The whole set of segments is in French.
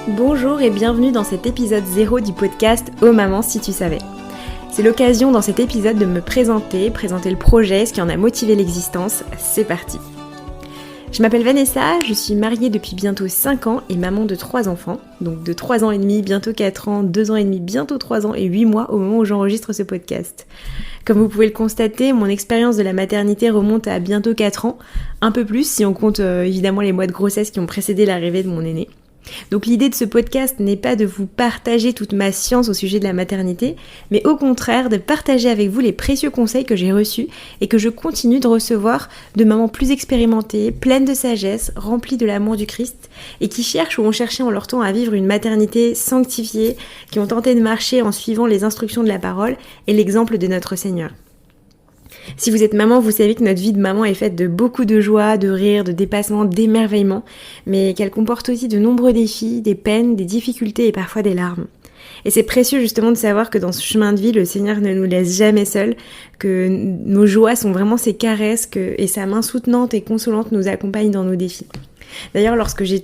Bonjour et bienvenue dans cet épisode 0 du podcast Oh maman si tu savais. C'est l'occasion dans cet épisode de me présenter le projet, ce qui en a motivé l'existence. C'est parti. Je m'appelle Vanessa, je suis mariée depuis bientôt 5 ans et maman de 3 enfants, donc de 3 ans et demi, bientôt 4 ans, 2 ans et demi, bientôt 3 ans et 8 mois au moment où j'enregistre ce podcast. Comme vous pouvez le constater, mon expérience de la maternité remonte à bientôt 4 ans, un peu plus si on compte évidemment les mois de grossesse qui ont précédé l'arrivée de mon aîné. Donc l'idée de ce podcast n'est pas de vous partager toute ma science au sujet de la maternité, mais au contraire de partager avec vous les précieux conseils que j'ai reçus et que je continue de recevoir de mamans plus expérimentées, pleines de sagesse, remplies de l'amour du Christ et qui cherchent ou ont cherché en leur temps à vivre une maternité sanctifiée, qui ont tenté de marcher en suivant les instructions de la parole et l'exemple de notre Seigneur. Si vous êtes maman, vous savez que notre vie de maman est faite de beaucoup de joie, de rire, de dépassement, d'émerveillement, mais qu'elle comporte aussi de nombreux défis, des peines, des difficultés et parfois des larmes. Et c'est précieux justement de savoir que dans ce chemin de vie, le Seigneur ne nous laisse jamais seuls, que nos joies sont vraiment ses caresses, et sa main soutenante et consolante nous accompagne dans nos défis. D'ailleurs, lorsque j'ai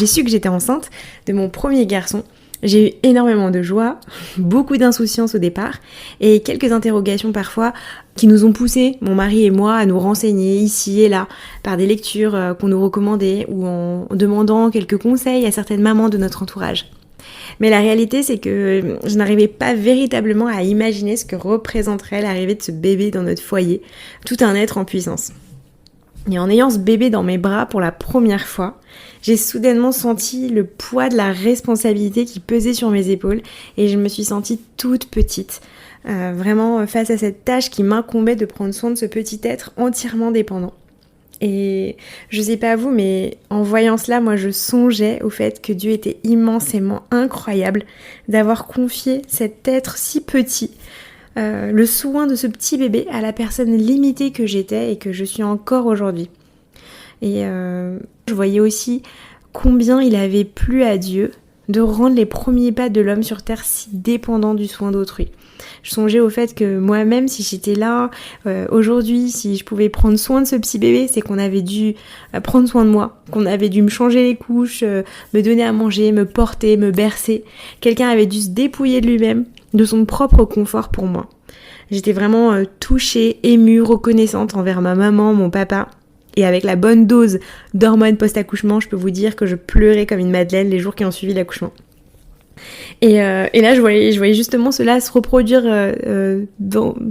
su que j'étais enceinte de mon premier garçon, j'ai eu énormément de joie, beaucoup d'insouciance au départ et quelques interrogations parfois qui nous ont poussé, mon mari et moi, à nous renseigner ici et là par des lectures qu'on nous recommandait ou en demandant quelques conseils à certaines mamans de notre entourage. Mais la réalité, c'est que je n'arrivais pas véritablement à imaginer ce que représenterait l'arrivée de ce bébé dans notre foyer, tout un être en puissance. Et en ayant ce bébé dans mes bras pour la première fois, j'ai soudainement senti le poids de la responsabilité qui pesait sur mes épaules et je me suis sentie toute petite, vraiment face à cette tâche qui m'incombait de prendre soin de ce petit être entièrement dépendant. Et je sais pas vous, mais en voyant cela, moi je songeais au fait que Dieu était immensément incroyable d'avoir confié cet être si petit, le soin de ce petit bébé à la personne limitée que j'étais et que je suis encore aujourd'hui. Et je voyais aussi combien il avait plu à Dieu de rendre les premiers pas de l'homme sur terre si dépendants du soin d'autrui. Je songeais au fait que moi-même, si j'étais là aujourd'hui, si je pouvais prendre soin de ce petit bébé, c'est qu'on avait dû prendre soin de moi, qu'on avait dû me changer les couches, me donner à manger, me porter, me bercer. Quelqu'un avait dû se dépouiller de lui-même, de son propre confort pour moi. J'étais vraiment touchée, émue, reconnaissante envers ma maman, mon papa. Et avec la bonne dose d'hormones post-accouchement, je peux vous dire que je pleurais comme une madeleine les jours qui ont suivi l'accouchement. Et là, je voyais justement cela se reproduire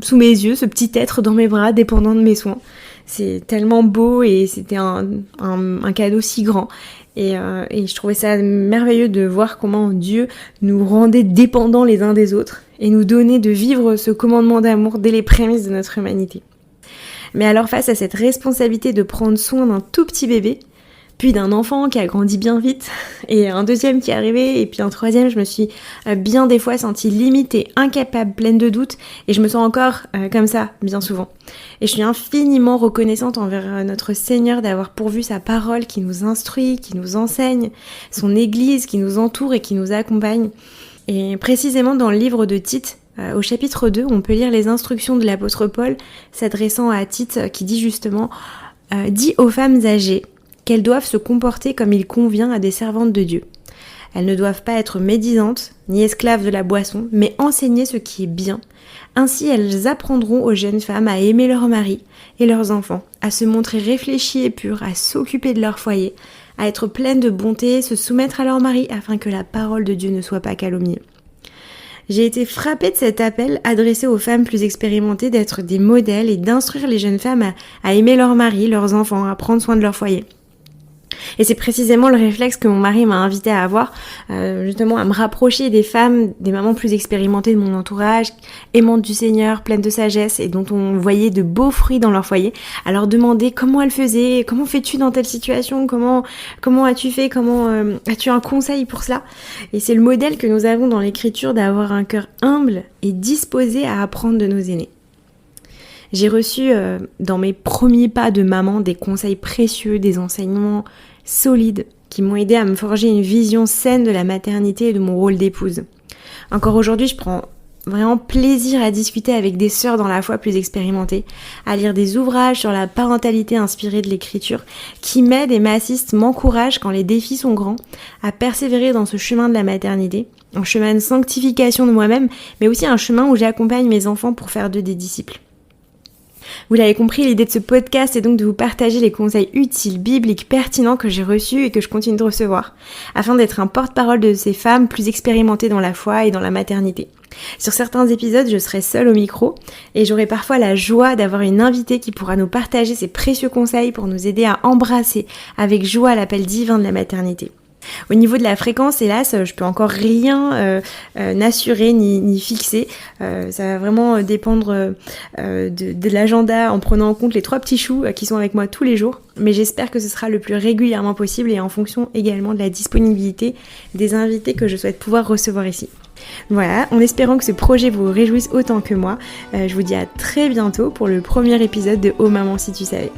sous mes yeux, ce petit être dans mes bras, dépendant de mes soins. C'est tellement beau et c'était un cadeau si grand. Et je trouvais ça merveilleux de voir comment Dieu nous rendait dépendants les uns des autres et nous donnait de vivre ce commandement d'amour dès les prémices de notre humanité. Mais alors face à cette responsabilité de prendre soin d'un tout petit bébé, puis d'un enfant qui a grandi bien vite, et un deuxième qui est arrivé, et puis un troisième, je me suis bien des fois sentie limitée, incapable, pleine de doutes, et je me sens encore comme ça, bien souvent. Et je suis infiniment reconnaissante envers notre Seigneur d'avoir pourvu sa parole qui nous instruit, qui nous enseigne, son Église qui nous entoure et qui nous accompagne. Et précisément dans le livre de Tite, au chapitre 2, on peut lire les instructions de l'apôtre Paul s'adressant à Tite qui dit justement « Dis aux femmes âgées qu'elles doivent se comporter comme il convient à des servantes de Dieu. Elles ne doivent pas être médisantes, ni esclaves de la boisson, mais enseigner ce qui est bien. Ainsi, elles apprendront aux jeunes femmes à aimer leurs maris et leurs enfants, à se montrer réfléchies et pures, à s'occuper de leur foyer, à être pleines de bonté, se soumettre à leur mari afin que la parole de Dieu ne soit pas calomniée. » J'ai été frappée de cet appel adressé aux femmes plus expérimentées d'être des modèles et d'instruire les jeunes femmes à aimer leurs maris, leurs enfants, à prendre soin de leur foyer. Et c'est précisément le réflexe que mon mari m'a invité à avoir, justement à me rapprocher des femmes, des mamans plus expérimentées de mon entourage, aimantes du Seigneur, pleines de sagesse et dont on voyait de beaux fruits dans leur foyer, à leur demander comment elles faisaient, comment fais-tu dans telle situation, comment as-tu fait, as-tu un conseil pour cela? Et c'est le modèle que nous avons dans l'Écriture d'avoir un cœur humble et disposé à apprendre de nos aînés. J'ai reçu dans mes premiers pas de maman des conseils précieux, des enseignements solides qui m'ont aidé à me forger une vision saine de la maternité et de mon rôle d'épouse. Encore aujourd'hui, je prends vraiment plaisir à discuter avec des sœurs dans la foi plus expérimentées, à lire des ouvrages sur la parentalité inspirés de l'écriture qui m'aident et m'assistent, m'encouragent quand les défis sont grands, à persévérer dans ce chemin de la maternité, un chemin de sanctification de moi-même, mais aussi un chemin où j'accompagne mes enfants pour faire d'eux des disciples. Vous l'avez compris, l'idée de ce podcast est donc de vous partager les conseils utiles, bibliques, pertinents que j'ai reçus et que je continue de recevoir, afin d'être un porte-parole de ces femmes plus expérimentées dans la foi et dans la maternité. Sur certains épisodes, je serai seule au micro et j'aurai parfois la joie d'avoir une invitée qui pourra nous partager ses précieux conseils pour nous aider à embrasser avec joie l'appel divin de la maternité. Au niveau de la fréquence, hélas, je peux encore rien n'assurer ni fixer. Ça va vraiment dépendre de l'agenda en prenant en compte les 3 petits choux qui sont avec moi tous les jours. Mais j'espère que ce sera le plus régulièrement possible et en fonction également de la disponibilité des invités que je souhaite pouvoir recevoir ici. Voilà, en espérant que ce projet vous réjouisse autant que moi, je vous dis à très bientôt pour le premier épisode de Oh Maman si tu savais.